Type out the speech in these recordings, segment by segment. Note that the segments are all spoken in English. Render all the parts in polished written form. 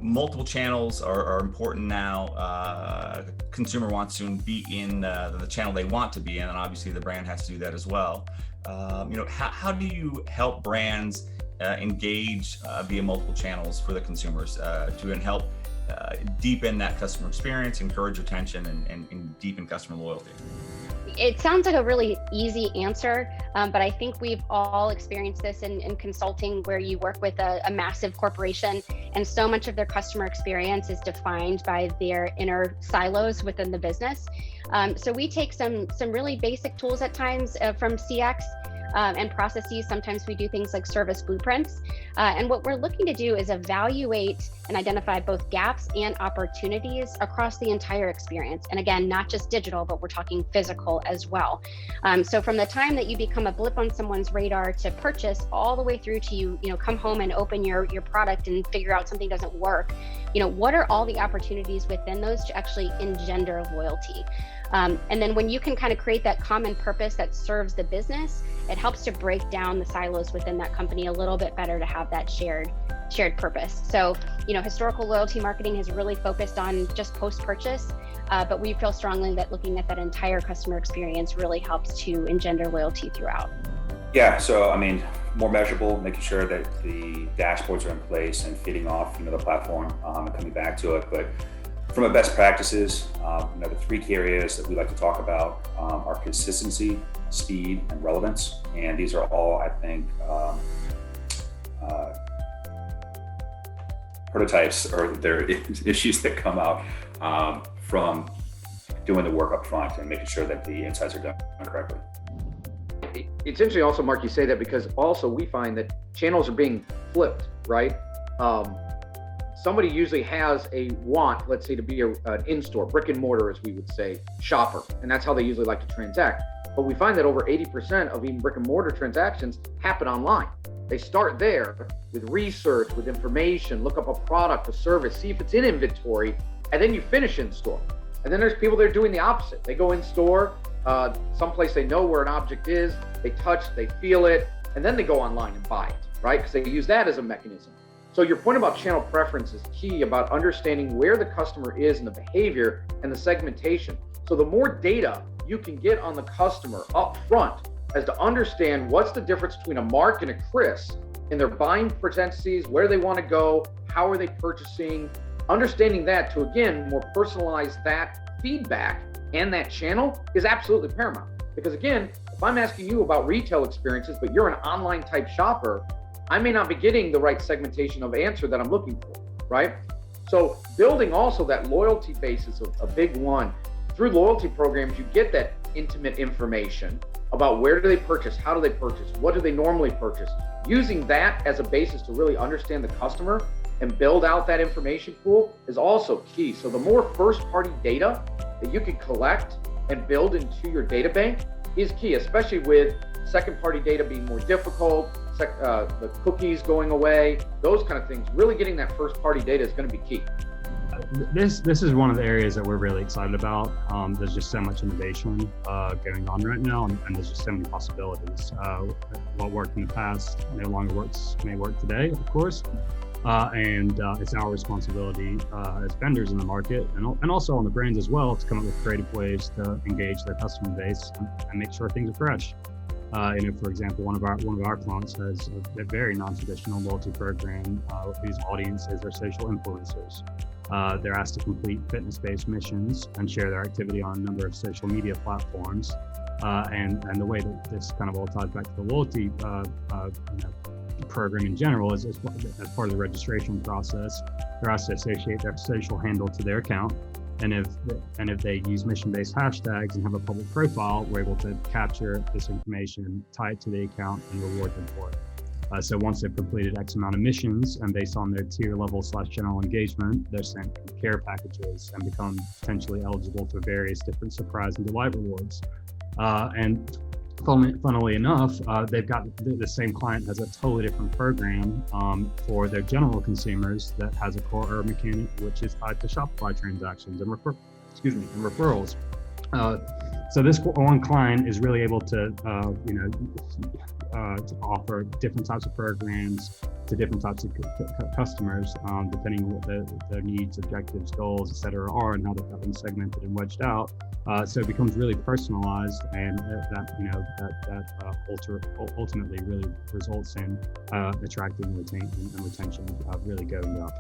multiple channels are important now. Consumer wants to be in the channel they want to be in, and obviously the brand has to do that as well. How do you help brands engage via multiple channels for the consumers to help deepen that customer experience, encourage retention, and deepen customer loyalty? It sounds like a really easy answer, but I think we've all experienced this in consulting, where you work with a massive corporation and so much of their customer experience is defined by their inner silos within the business. So we take some really basic tools at times from CX and processes. Sometimes we do things like service blueprints. And what we're looking to do is evaluate and identify both gaps and opportunities across the entire experience. And again, not just digital, but we're talking physical as well. So from the time that you become a blip on someone's radar to purchase, all the way through to you come home and open your product and figure out something doesn't work, what are all the opportunities within those to actually engender loyalty? And then when you can kind of create that common purpose that serves the business, it helps to break down the silos within that company a little bit better to have that shared purpose. So, historical loyalty marketing has really focused on just post-purchase, but we feel strongly that looking at that entire customer experience really helps to engender loyalty throughout. Yeah, so more measurable, making sure that the dashboards are in place and feeding off, the platform and coming back to it. But from a best practices, the three key areas that we like to talk about are consistency, speed, and relevance. And these are all, I think, prototypes or they're issues that come out from doing the work up front and making sure that the insights are done correctly. It's interesting also, Mark, you say that, because also we find that channels are being flipped, right? Somebody usually has a want, let's say, to be an in-store, brick and mortar, as we would say, shopper. And that's how they usually like to transact. But we find that over 80% of even brick and mortar transactions happen online. They start there with research, with information, look up a product, a service, see if it's in inventory, and then you finish in store. And then there's people that are doing the opposite. They go in store, someplace they know where an object is, they touch, they feel it, and then they go online and buy it, right? Because they use that as a mechanism. So your point about channel preference is key, about understanding where the customer is in the behavior and the segmentation. So the more data you can get on the customer up front as to understand what's the difference between a Mark and a Chris in their buying processes, where they want to go, how are they purchasing, understanding that to, again, more personalize that feedback and that channel is absolutely paramount. Because again, if I'm asking you about retail experiences, but you're an online type shopper, I may not be getting the right segmentation of answer that I'm looking for, right? So building also that loyalty base is a big one. Through loyalty programs, you get that intimate information about where do they purchase, how do they purchase, what do they normally purchase. Using that as a basis to really understand the customer and build out that information pool is also key. So the more first-party data that you can collect and build into your data bank is key, especially with second-party data being more difficult, the cookies going away, those kind of things. Really getting that first-party data is going to be key. This is one of the areas that we're really excited about. There's just so much innovation going on right now, and there's just so many possibilities. What worked in the past no longer may work today, of course. And it's our responsibility as vendors in the market and also on the brands as well to come up with creative ways to engage their customer base and make sure things are fresh. For example, one of our clients has a very non-traditional loyalty program whose audiences are social influencers. They're asked to complete fitness-based missions and share their activity on a number of social media platforms. And the way that this kind of all ties back to the loyalty program in general is as part of the registration process, they're asked to associate their social handle to their account. And if they use mission-based hashtags and have a public profile, we're able to capture this information, tie it to the account, and reward them for it. So once they've completed X amount of missions, and based on their tier level / general engagement, they're sent care packages and become potentially eligible for various different surprise and delight rewards. And funnily enough, they've got the same client has a totally different program for their general consumers that has a core mechanic which is tied to Shopify transactions and referrals. So this one client is really able to, to offer different types of programs to different types of customers, depending on what their needs, objectives, goals, et cetera, are, and how they've got them segmented and wedged out. So it becomes really personalized, and ultimately really results in attracting and retention really going up.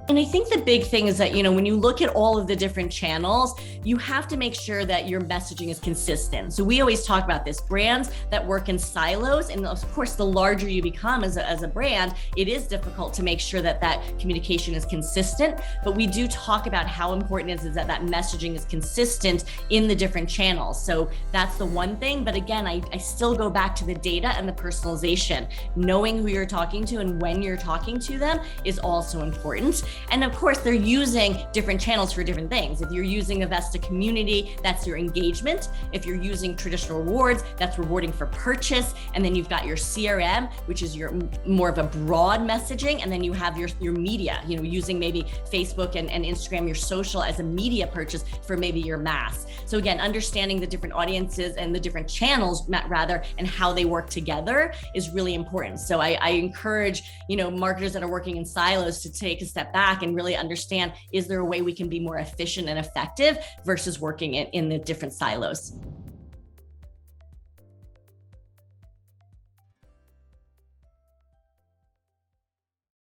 And I think the big thing is that, when you look at all of the different channels, you have to make sure that your messaging is consistent. So we always talk about this, brands that work in silos. And of course, the larger you become as a brand, it is difficult to make sure that communication is consistent. But we do talk about how important it is that messaging is consistent in the different channels. So that's the one thing. But again, I still go back to the data and the personalization. Knowing who you're talking to and when you're talking to them is also important. And of course, they're using different channels for different things. If you're using a Vesta community, that's your engagement. If you're using traditional rewards, that's rewarding for purchase. And then you've got your CRM, which is your more of a broad messaging. And then you have your media, using maybe Facebook and Instagram, your social as a media purchase for maybe your mass. So again, understanding the different audiences and the different channels rather, and how they work together is really important. So I encourage, marketers that are working in silos to take a step back and really understand, is there a way we can be more efficient and effective versus working in the different silos?